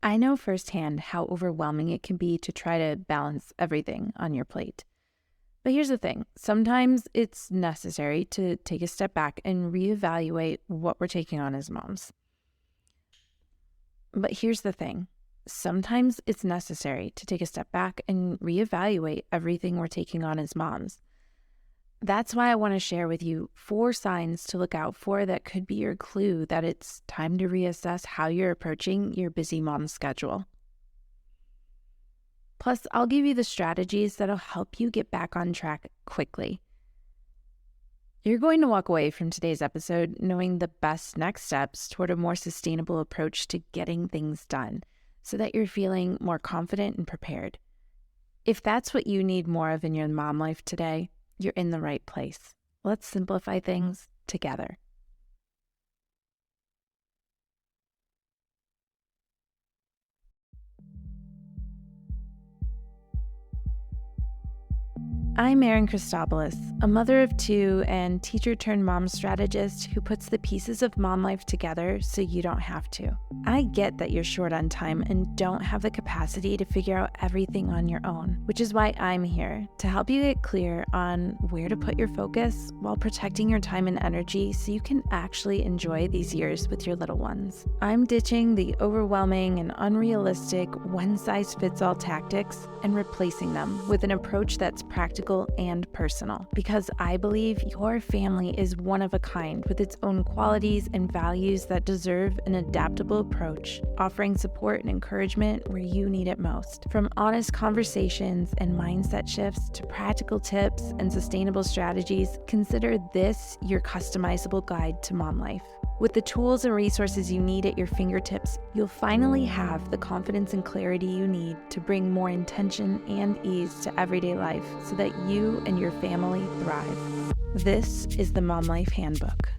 I know firsthand how overwhelming it can be to try to balance everything on your plate. But here's the thing, sometimes it's necessary to take a step back and reevaluate what we're taking on as moms. But here's the thing, sometimes it's necessary to take a step back and reevaluate everything we're taking on as moms. That's why I want to share with you 4 signs to look out for that could be your clue that it's time to reassess how you're approaching your busy mom schedule. Plus, I'll give you the strategies that'll help you get back on track quickly. You're going to walk away from today's episode knowing the best next steps toward a more sustainable approach to getting things done so that you're feeling more confident and prepared. If that's what you need more of in your mom life today, you're in the right place. Let's simplify things together. I'm Erin Christopoulos, a mother of 2 and teacher-turned-mom strategist who puts the pieces of mom life together so you don't have to. I get that you're short on time and don't have the capacity to figure out everything on your own, which is why I'm here to help you get clear on where to put your focus while protecting your time and energy so you can actually enjoy these years with your little ones. I'm ditching the overwhelming and unrealistic one-size-fits-all tactics and replacing them with an approach that's practical and personal, because I believe your family is one of a kind with its own qualities and values that deserve an adaptable approach, offering support and encouragement where you need it most. From honest conversations and mindset shifts to practical tips and sustainable strategies, consider this your customizable guide to mom life. With the tools and resources you need at your fingertips, you'll finally have the confidence and clarity you need to bring more intention and ease to everyday life so that you and your family thrive. This is the Mom Life Handbook.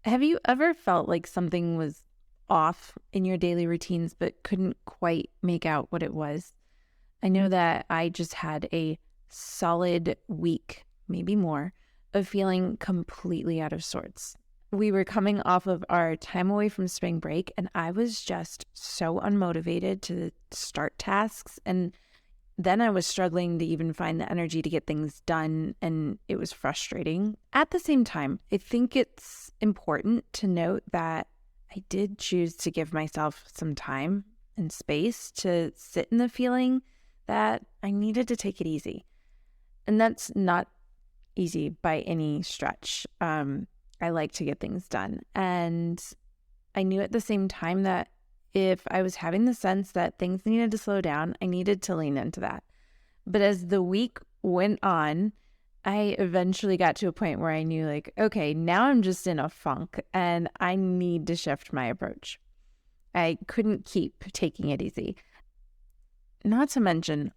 Have you ever felt like something was off in your daily routines but couldn't quite make out what it was? I know that I just had a solid week, maybe more, of feeling completely out of sorts. We were coming off of our time away from spring break, and I was just so unmotivated to start tasks. And then I was struggling to even find the energy to get things done, and it was frustrating. At the same time, I think it's important to note that I did choose to give myself some time and space to sit in the feeling that I needed to take it easy. And that's not easy by any stretch. I like to get things done. And I knew at the same time that if I was having the sense that things needed to slow down, I needed to lean into that. But as the week went on, I eventually got to a point where I knew, like, okay, now I'm just in a funk and I need to shift my approach. I couldn't keep taking it easy. Not to mention,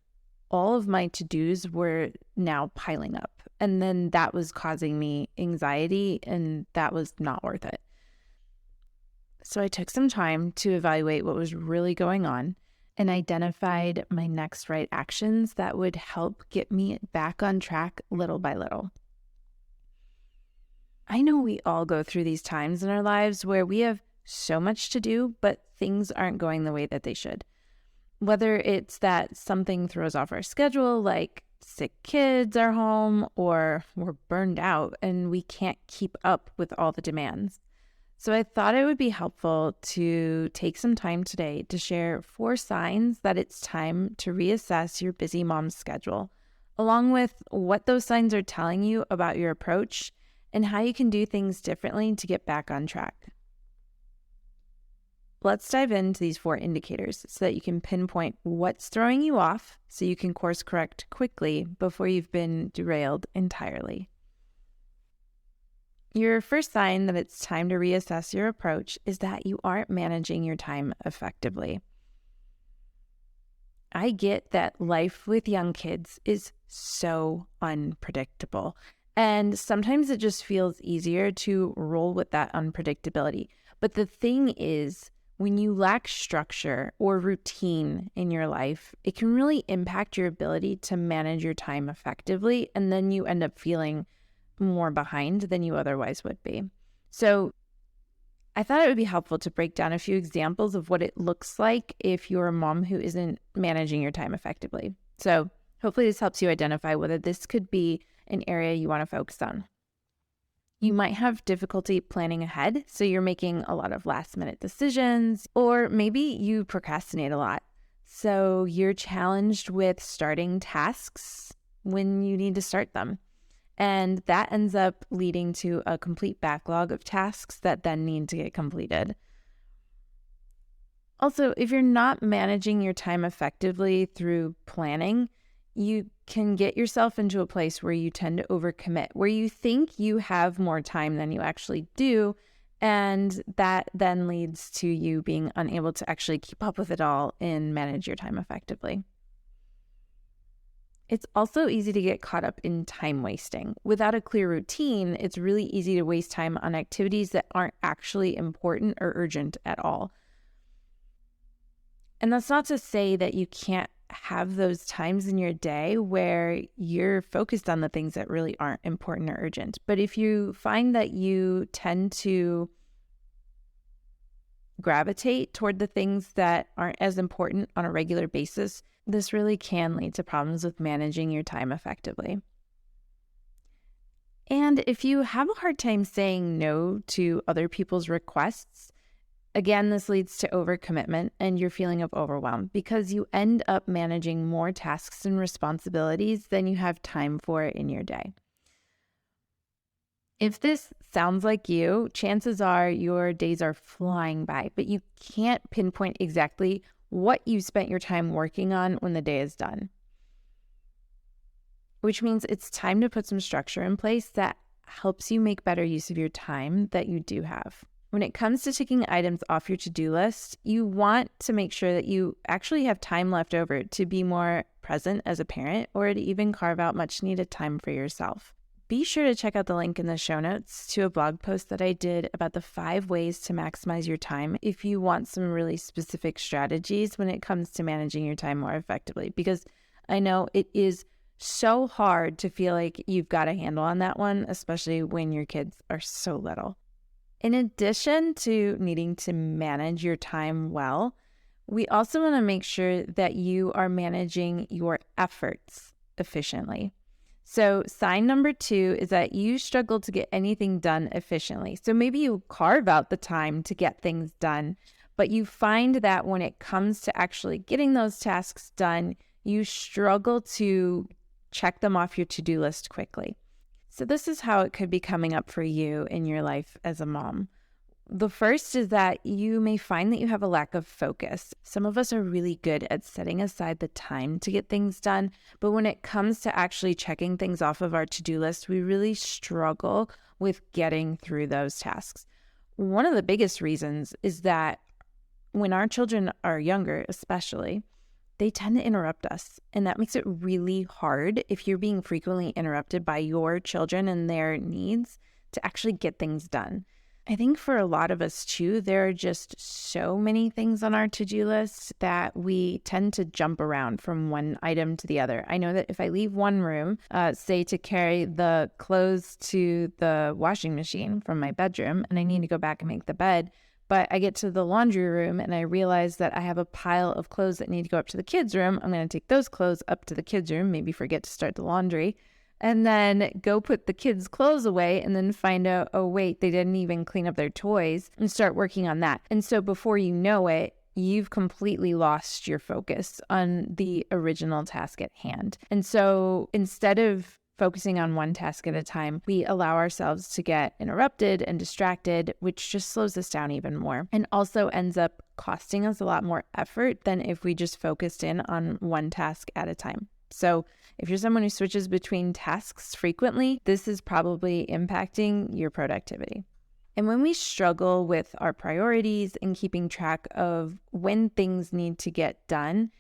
all of my to-dos were now piling up. And then that was causing me anxiety, and that was not worth it. So I took some time to evaluate what was really going on and identified my next right actions that would help get me back on track little by little. I know we all go through these times in our lives where we have so much to do, but things aren't going the way that they should. Whether it's that something throws off our schedule, like sick kids are home, or we're burned out and we can't keep up with all the demands. So I thought it would be helpful to take some time today to share 4 signs that it's time to reassess your busy mom's schedule, along with what those signs are telling you about your approach and how you can do things differently to get back on track. Let's dive into these 4 indicators so that you can pinpoint what's throwing you off so you can course correct quickly before you've been derailed entirely. Your first sign that it's time to reassess your approach is that you aren't managing your time effectively. I get that life with young kids is so unpredictable, and sometimes it just feels easier to roll with that unpredictability. But the thing is, when you lack structure or routine in your life, it can really impact your ability to manage your time effectively, and then you end up feeling more behind than you otherwise would be. So I thought it would be helpful to break down a few examples of what it looks like if you're a mom who isn't managing your time effectively. So hopefully this helps you identify whether this could be an area you want to focus on. You might have difficulty planning ahead, so you're making a lot of last-minute decisions, or maybe you procrastinate a lot. So you're challenged with starting tasks when you need to start them. And that ends up leading to a complete backlog of tasks that then need to get completed. Also, if you're not managing your time effectively through planning, you can get yourself into a place where you tend to overcommit, where you think you have more time than you actually do. And that then leads to you being unable to actually keep up with it all and manage your time effectively. It's also easy to get caught up in time wasting. Without a clear routine, it's really easy to waste time on activities that aren't actually important or urgent at all. And that's not to say that you can't have those times in your day where you're focused on the things that really aren't important or urgent. But if you find that you tend to gravitate toward the things that aren't as important on a regular basis, this really can lead to problems with managing your time effectively. And if you have a hard time saying no to other people's requests, again, this leads to overcommitment and your feeling of overwhelm because you end up managing more tasks and responsibilities than you have time for in your day. If this sounds like you, chances are your days are flying by, but you can't pinpoint exactly what you spent your time working on when the day is done. Which means it's time to put some structure in place that helps you make better use of your time that you do have. When it comes to ticking items off your to-do list, you want to make sure that you actually have time left over to be more present as a parent or to even carve out much needed time for yourself. Be sure to check out the link in the show notes to a blog post that I did about the 5 ways to maximize your time if you want some really specific strategies when it comes to managing your time more effectively. Because I know it is so hard to feel like you've got a handle on that one, especially when your kids are so little. In addition to needing to manage your time well, we also want to make sure that you are managing your efforts efficiently. So sign number 2 is that you struggle to get anything done efficiently. So maybe you carve out the time to get things done, but you find that when it comes to actually getting those tasks done, you struggle to check them off your to-do list quickly. So this is how it could be coming up for you in your life as a mom. The first is that you may find that you have a lack of focus. Some of us are really good at setting aside the time to get things done, but when it comes to actually checking things off of our to-do list, we really struggle with getting through those tasks. One of the biggest reasons is that when our children are younger, especially, they tend to interrupt us. And that makes it really hard if you're being frequently interrupted by your children and their needs to actually get things done. I think for a lot of us too, there are just so many things on our to-do list that we tend to jump around from one item to the other. I know that if I leave one room, say to carry the clothes to the washing machine from my bedroom, and I need to go back and make the bed, but I get to the laundry room and I realize that I have a pile of clothes that need to go up to the kids' room. I'm going to take those clothes up to the kids' room, maybe forget to start the laundry, and then go put the kids' clothes away and then find out, oh, wait, they didn't even clean up their toys, and start working on that. And so before you know it, you've completely lost your focus on the original task at hand. And so instead of focusing on one task at a time, we allow ourselves to get interrupted and distracted, which just slows us down even more and also ends up costing us a lot more effort than if we just focused in on one task at a time. So if you're someone who switches between tasks frequently, this is probably impacting your productivity. And when we struggle with our priorities and keeping track of when things need to get done,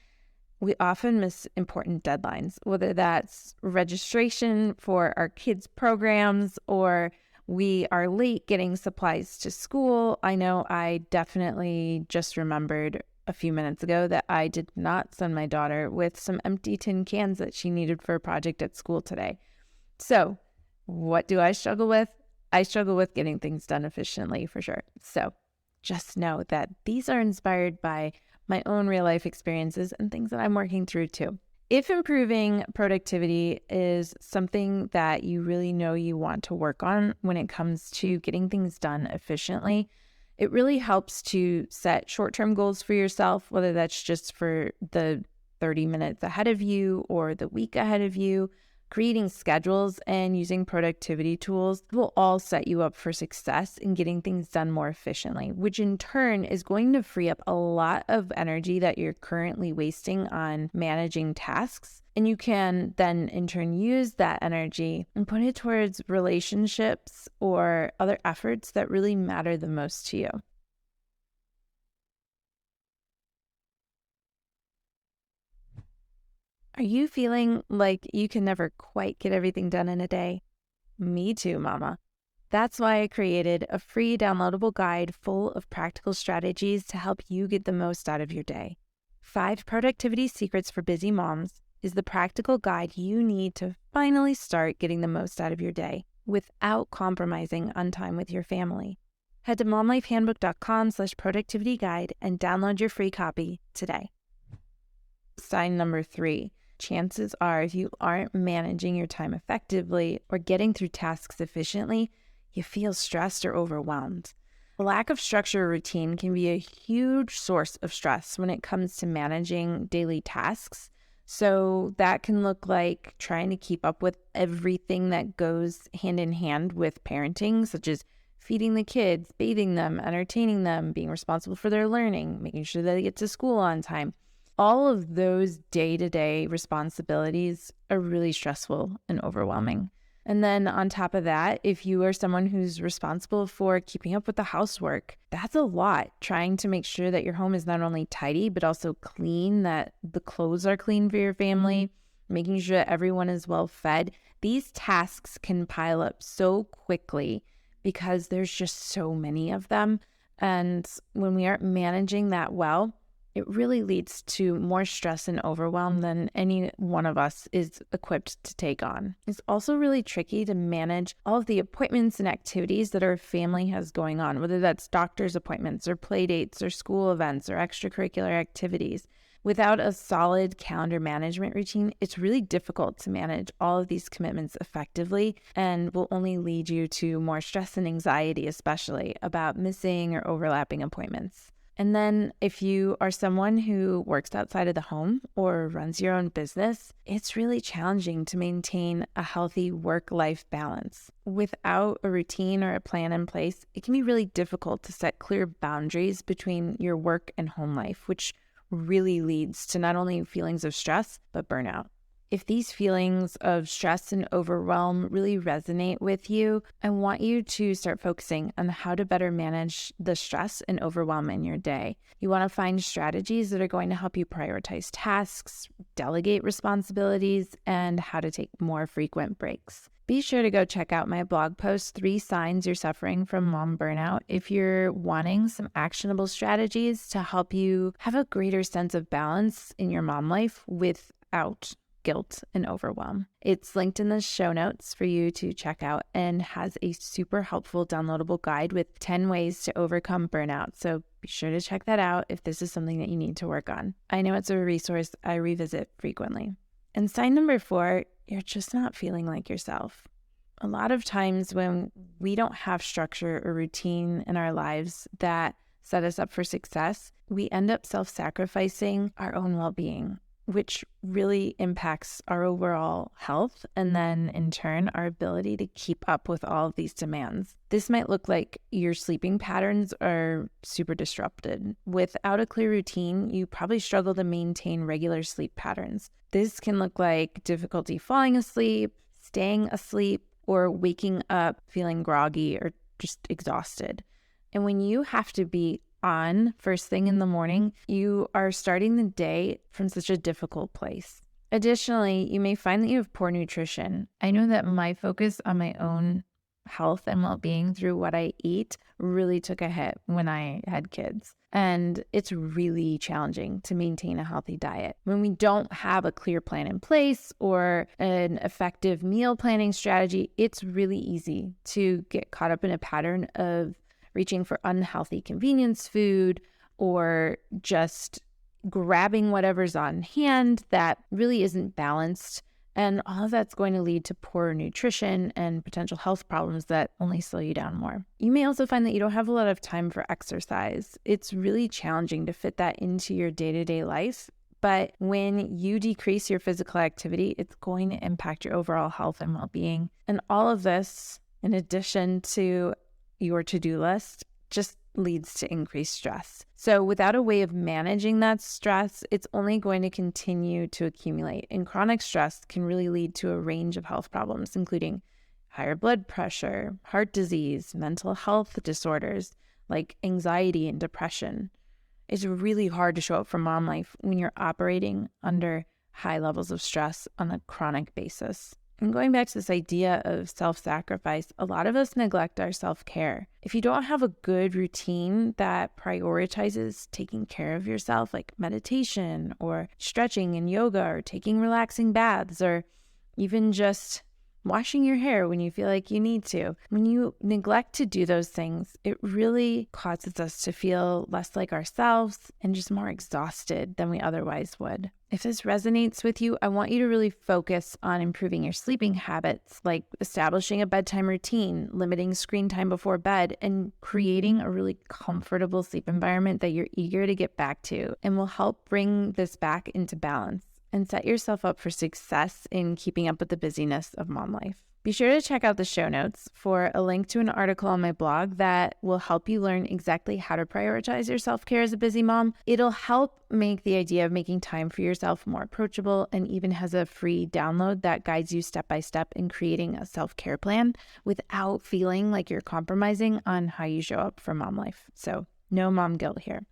we often miss important deadlines, whether that's registration for our kids' programs or we are late getting supplies to school. I know I definitely just remembered a few minutes ago that I did not send my daughter with some empty tin cans that she needed for a project at school today. So what do I struggle with? I struggle with getting things done efficiently for sure. So just know that these are inspired by my own real life experiences and things that I'm working through too. If improving productivity is something that you really know you want to work on when it comes to getting things done efficiently, it really helps to set short-term goals for yourself, whether that's just for the 30 minutes ahead of you or the week ahead of you. Creating schedules and using productivity tools will all set you up for success in getting things done more efficiently, which in turn is going to free up a lot of energy that you're currently wasting on managing tasks. And you can then in turn use that energy and put it towards relationships or other efforts that really matter the most to you. Are you feeling like you can never quite get everything done in a day? Me too, mama. That's why I created a free downloadable guide full of practical strategies to help you get the most out of your day. 5 Productivity Secrets for Busy Moms is the practical guide you need to finally start getting the most out of your day without compromising on time with your family. Head to momlifehandbook.com/productivity guide and download your free copy today. Sign number 3. Chances are, if you aren't managing your time effectively or getting through tasks efficiently, you feel stressed or overwhelmed. A lack of structure or routine can be a huge source of stress when it comes to managing daily tasks. So that can look like trying to keep up with everything that goes hand in hand with parenting, such as feeding the kids, bathing them, entertaining them, being responsible for their learning, making sure that they get to school on time. All of those day-to-day responsibilities are really stressful and overwhelming. And then on top of that, if you are someone who's responsible for keeping up with the housework, that's a lot. Trying to make sure that your home is not only tidy, but also clean, that the clothes are clean for your family, making sure that everyone is well fed. These tasks can pile up so quickly because there's just so many of them. And when we aren't managing that well, it really leads to more stress and overwhelm than any one of us is equipped to take on. It's also really tricky to manage all of the appointments and activities that our family has going on, whether that's doctor's appointments or play dates or school events or extracurricular activities. Without a solid calendar management routine, it's really difficult to manage all of these commitments effectively and will only lead you to more stress and anxiety, especially about missing or overlapping appointments. And then if you are someone who works outside of the home or runs your own business, it's really challenging to maintain a healthy work-life balance. Without a routine or a plan in place, it can be really difficult to set clear boundaries between your work and home life, which really leads to not only feelings of stress, but burnout. If these feelings of stress and overwhelm really resonate with you, I want you to start focusing on how to better manage the stress and overwhelm in your day. You want to find strategies that are going to help you prioritize tasks, delegate responsibilities, and how to take more frequent breaks. Be sure to go check out my blog post, 3 Signs You're Suffering from Mom Burnout, if you're wanting some actionable strategies to help you have a greater sense of balance in your mom life without guilt and overwhelm. It's linked in the show notes for you to check out and has a super helpful downloadable guide with 10 ways to overcome burnout. So be sure to check that out if this is something that you need to work on. I know it's a resource I revisit frequently. And sign number 4, you're just not feeling like yourself. A lot of times when we don't have structure or routine in our lives that set us up for success, we end up self-sacrificing our own well-being, which really impacts our overall health and then in turn our ability to keep up with all of these demands. This might look like your sleeping patterns are super disrupted. Without a clear routine, you probably struggle to maintain regular sleep patterns. This can look like difficulty falling asleep, staying asleep, or waking up feeling groggy or just exhausted. And when you have to be on first thing in the morning, you are starting the day from such a difficult place. Additionally, you may find that you have poor nutrition. I know that my focus on my own health and well-being through what I eat really took a hit when I had kids. And it's really challenging to maintain a healthy diet. When we don't have a clear plan in place or an effective meal planning strategy, it's really easy to get caught up in a pattern of reaching for unhealthy convenience food, or just grabbing whatever's on hand that really isn't balanced. And all of that's going to lead to poor nutrition and potential health problems that only slow you down more. You may also find that you don't have a lot of time for exercise. It's really challenging to fit that into your day-to-day life. But when you decrease your physical activity, it's going to impact your overall health and well-being. And all of this, in addition to your to-do list, just leads to increased stress. So without a way of managing that stress, it's only going to continue to accumulate. And chronic stress can really lead to a range of health problems, including higher blood pressure, heart disease, mental health disorders like anxiety and depression. It's really hard to show up for mom life when you're operating under high levels of stress on a chronic basis. And going back to this idea of self-sacrifice, a lot of us neglect our self-care. If you don't have a good routine that prioritizes taking care of yourself, like meditation or stretching and yoga or taking relaxing baths or even just washing your hair when you feel like you need to. When you neglect to do those things, it really causes us to feel less like ourselves and just more exhausted than we otherwise would. If this resonates with you, I want you to really focus on improving your sleeping habits, like establishing a bedtime routine, limiting screen time before bed, and creating a really comfortable sleep environment that you're eager to get back to and will help bring this back into balance and set yourself up for success in keeping up with the busyness of mom life. Be sure to check out the show notes for a link to an article on my blog that will help you learn exactly how to prioritize your self-care as a busy mom. It'll help make the idea of making time for yourself more approachable, and even has a free download that guides you step by step in creating a self-care plan without feeling like you're compromising on how you show up for mom life. So no mom guilt here.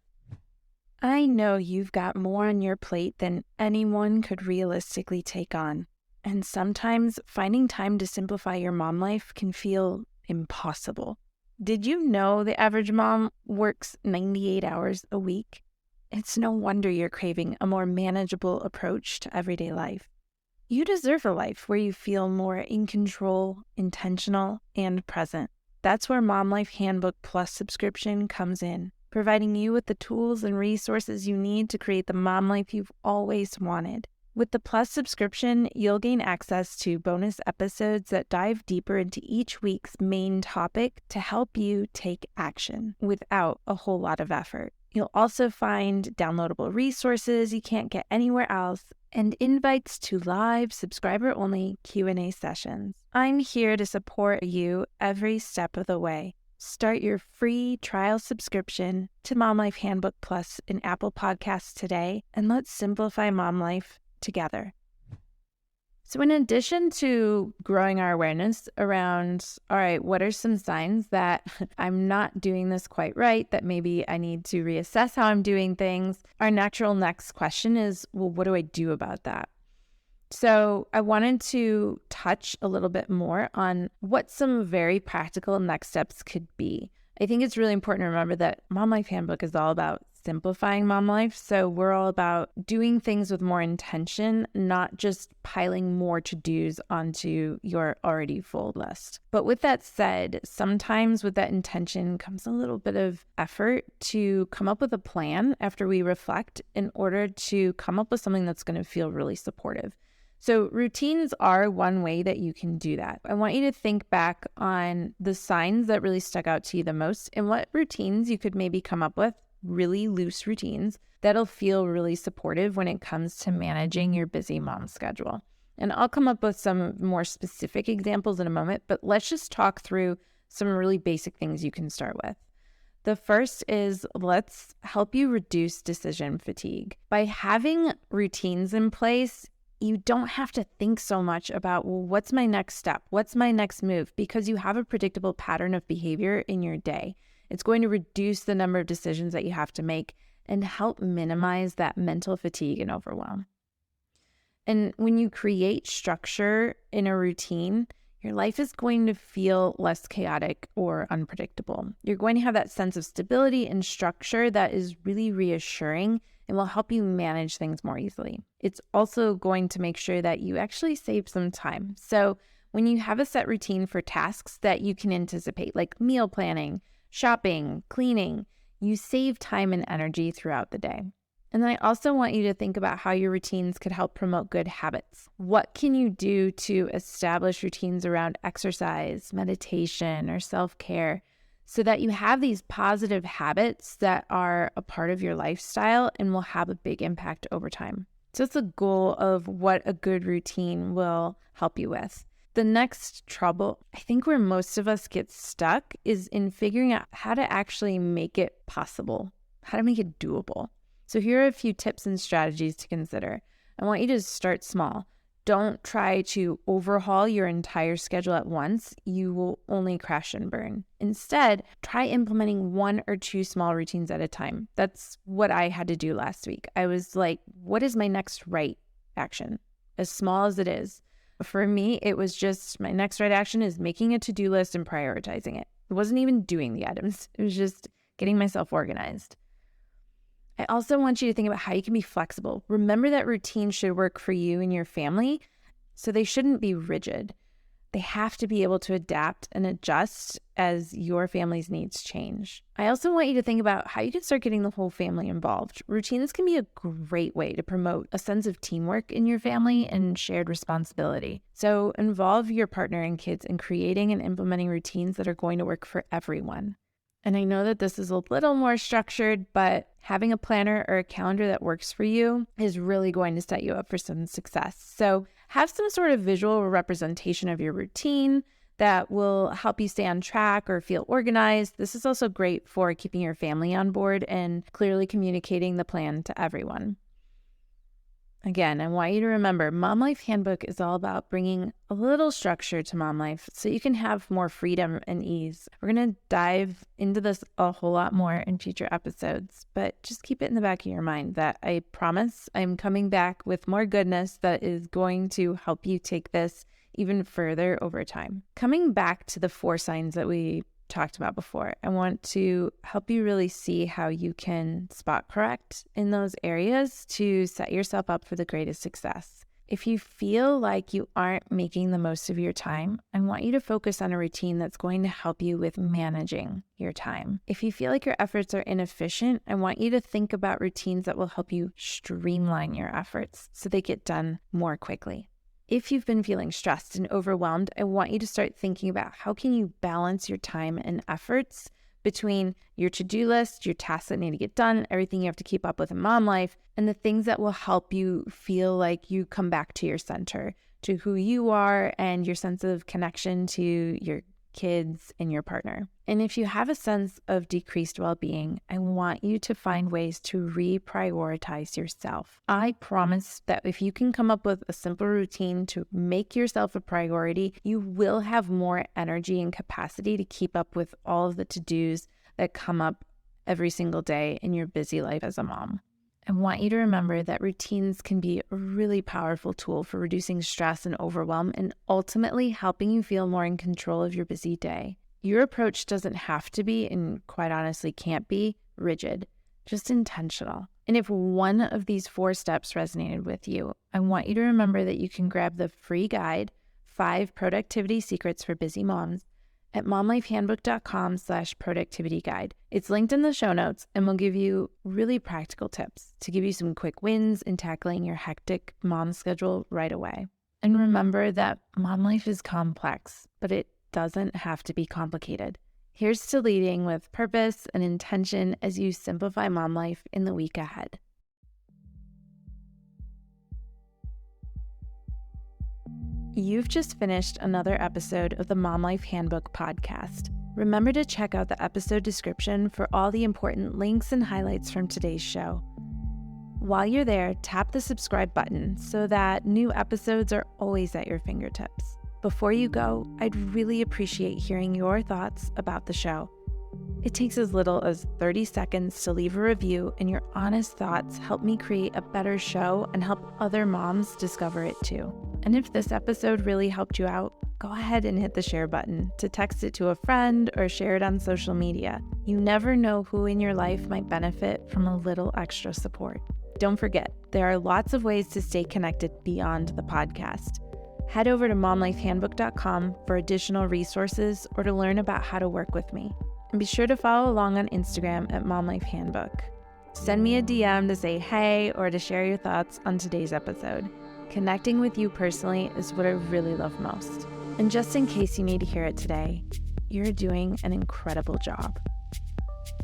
I know you've got more on your plate than anyone could realistically take on. And sometimes finding time to simplify your mom life can feel impossible. Did you know the average mom works 98 hours a week? It's no wonder you're craving a more manageable approach to everyday life. You deserve a life where you feel more in control, intentional, and present. That's where Mom Life Handbook Plus subscription comes in, providing you with the tools and resources you need to create the mom life you've always wanted. With the Plus subscription, you'll gain access to bonus episodes that dive deeper into each week's main topic to help you take action without a whole lot of effort. You'll also find downloadable resources you can't get anywhere else and invites to live subscriber-only Q&A sessions. I'm here to support you every step of the way. Start your free trial subscription to Mom Life Handbook Plus in Apple Podcasts today, and let's simplify mom life together. So in addition to growing our awareness around, all right, what are some signs that I'm not doing this quite right, that maybe I need to reassess how I'm doing things, our natural next question is, well, what do I do about that? So I wanted to touch a little bit more on what some very practical next steps could be. I think it's really important to remember that Mom Life Handbook is all about simplifying mom life. So we're all about doing things with more intention, not just piling more to-dos onto your already full list. But with that said, sometimes with that intention comes a little bit of effort to come up with a plan after we reflect in order to come up with something that's going to feel really supportive. So routines are one way that you can do that. I want you to think back on the signs that really stuck out to you the most and what routines you could maybe come up with, really loose routines that'll feel really supportive when it comes to managing your busy mom schedule. And I'll come up with some more specific examples in a moment, but let's just talk through some really basic things you can start with. The first is, let's help you reduce decision fatigue. By having routines in place, you don't have to think so much about, well, what's my next step? What's my next move? Because you have a predictable pattern of behavior in your day. It's going to reduce the number of decisions that you have to make and help minimize that mental fatigue and overwhelm. And when you create structure in a routine, your life is going to feel less chaotic or unpredictable. You're going to have that sense of stability and structure that is really reassuring and will help you manage things more easily. It's also going to make sure that you actually save some time. So when you have a set routine for tasks that you can anticipate, like meal planning, shopping, cleaning. You save time and energy throughout the day. And then I also want you to think about how your routines could help promote good habits. What can you do to establish routines around exercise, meditation, or self-care so that you have these positive habits that are a part of your lifestyle and will have a big impact over time? So it's a goal of what a good routine will help you with. The next trouble, I think where most of us get stuck, is in figuring out how to actually make it possible, how to make it doable. So here are a few tips and strategies to consider. I want you to start small. Don't try to overhaul your entire schedule at once. You will only crash and burn. Instead, try implementing 1 or 2 small routines at a time. That's what I had to do last week. I was like, what is my next right action? As small as it is. For me, it was just my next right action is making a to-do list and prioritizing it. It wasn't even doing the items. It was just getting myself organized. I also want you to think about how you can be flexible. Remember that routines should work for you and your family, so they shouldn't be rigid. They have to be able to adapt and adjust as your family's needs change. I also want you to think about how you can start getting the whole family involved. Routines can be a great way to promote a sense of teamwork in your family and shared responsibility. So involve your partner and kids in creating and implementing routines that are going to work for everyone. And I know that this is a little more structured, but having a planner or a calendar that works for you is really going to set you up for some success. So have some sort of visual representation of your routine that will help you stay on track or feel organized. This is also great for keeping your family on board and clearly communicating the plan to everyone. Again, I want you to remember, Mom Life Handbook is all about bringing a little structure to mom life so you can have more freedom and ease. We're going to dive into this a whole lot more in future episodes, but just keep it in the back of your mind that I promise I'm coming back with more goodness that is going to help you take this even further over time. Coming back to the 4 signs that we talked about before, I want to help you really see how you can spot correct in those areas to set yourself up for the greatest success. If you feel like you aren't making the most of your time, I want you to focus on a routine that's going to help you with managing your time. If you feel like your efforts are inefficient, I want you to think about routines that will help you streamline your efforts so they get done more quickly. If you've been feeling stressed and overwhelmed, I want you to start thinking about how can you balance your time and efforts between your to-do list, your tasks that need to get done, everything you have to keep up with in mom life, and the things that will help you feel like you come back to your center, to who you are and your sense of connection to your kids and your partner. And if you have a sense of decreased well-being, I want you to find ways to reprioritize yourself. I promise that if you can come up with a simple routine to make yourself a priority, you will have more energy and capacity to keep up with all of the to-dos that come up every single day in your busy life as a mom. I want you to remember that routines can be a really powerful tool for reducing stress and overwhelm and ultimately helping you feel more in control of your busy day. Your approach doesn't have to be, and quite honestly can't be, rigid, just intentional. And if one of these 4 steps resonated with you, I want you to remember that you can grab the free guide, 5 Productivity Secrets for Busy Moms, at momlifehandbook.com/productivity guide. It's linked in the show notes and will give you really practical tips to give you some quick wins in tackling your hectic mom schedule right away. And remember that mom life is complex, but it doesn't have to be complicated. Here's to leading with purpose and intention as you simplify mom life in the week ahead. You've just finished another episode of the Mom Life Handbook podcast. Remember to check out the episode description for all the important links and highlights from today's show. While you're there, tap the subscribe button so that new episodes are always at your fingertips. Before you go, I'd really appreciate hearing your thoughts about the show. It takes as little as 30 seconds to leave a review, and your honest thoughts help me create a better show and help other moms discover it too. And if this episode really helped you out, go ahead and hit the share button to text it to a friend or share it on social media. You never know who in your life might benefit from a little extra support. Don't forget, there are lots of ways to stay connected beyond the podcast. Head over to momlifehandbook.com for additional resources or to learn about how to work with me. And be sure to follow along on Instagram at Mom Life Handbook. Send me a DM to say hey or to share your thoughts on today's episode. Connecting with you personally is what I really love most. And just in case you need to hear it today, you're doing an incredible job.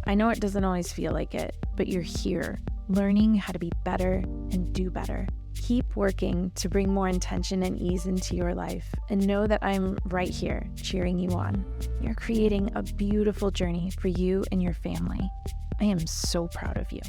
I know it doesn't always feel like it, but you're here, learning how to be better and do better. Keep working to bring more intention and ease into your life, and know that I'm right here cheering you on. You're creating a beautiful journey for you and your family. I am so proud of you.